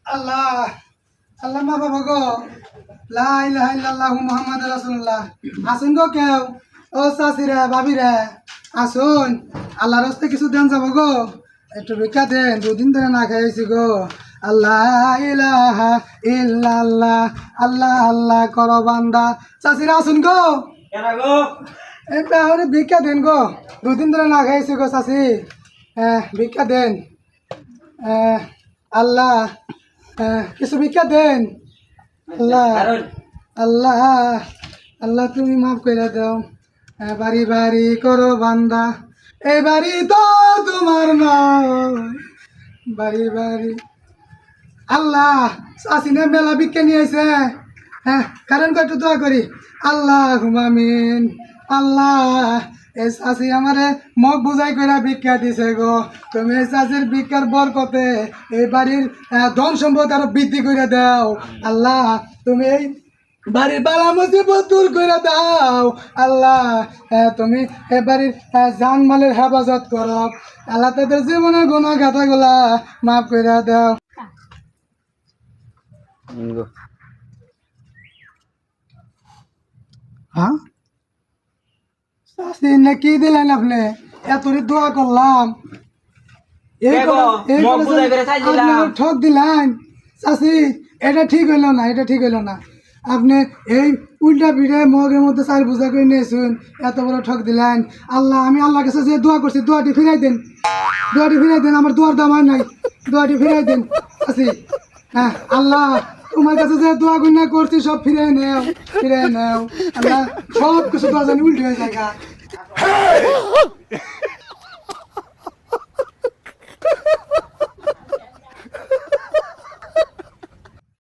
আল্লাহ আল্লাহ মা বাবা গো লা ইলাহা ইল্লাল্লাহু মুহাম্মাদুর রাসূলুল্লাহ আসুন গো কেউ ও চাচিরা ভাবিরা আসুন আল্লাহর রাস্তায় কিছু দেন যাব গো একটু ভিক্ষা দেন দুদিন ধরে না খাইছি গো আল্লাহ ইলাহা ইল্লাল্লাহ আল্লাহ আল্লাহ করো বান্দা চাচিরা আসুন গো কেন গো একটা ওরে ভিক্ষা দেন গো দুদিন ধরে না খাইছি গো চাচি ভিক্ষা দেন আল্লাহ কিছু ভিক্ষা দেন আল্লাহ আল্লাহ আল্লাহ তুমি মাফ করে দাও বাড়ি বাড়ি করো বান্দা এই বাড়ি তো তোমার নয় বাড়ি বাড়ি আল্লাহ চাষিনে মেলা ভিক্ষা নিয়ে আইছে কারণ একটু দোয়া করি আল্লাহ হুমামিন আল্লাহ এই চাষি আমারে মুখ বুঝাই করে ভিক্ষা দিছে গো তুমি এই চাষির ভিক্ষার বরকতে এই বাড়ির ধন সম্পদ আরো বৃদ্ধি করে দাও আল্লাহ তুমি এই বাড়ির বালা মুসিবত দূর করে দাও আল্লাহ তুমি এ বাড়ির জানমালের হেফাজত করো আল্লাহ তাদের জীবনের গুনাহ গাথাগুলা মাফ করে দাও হ্যাঁ চাষি না কি দিলেন আপনি এতরি দোয়া করলাম ঠক দিলেন চাষি এটা ঠিক হইল না এটা ঠিক হইল না আপনি এই উল্টা পিঠে মগের মধ্যে চাল পূজা করে নিয়েছেন এত বড় ঠক দিলেন আল্লাহ আমি আল্লাহ কাছে যে দোয়া করছি দোয়াটি ফিরাই দেন আমার দোয়ার দাম আর নাই দোয়াটি ফিরাই দেন চাষি হ্যাঁ আল্লাহ তোমার কাছে যে দোয়া গুণা করছি সব ফিরে নেও আল্লাহ সব কিছু দোয়া জানি উল্টে হয়ে যায়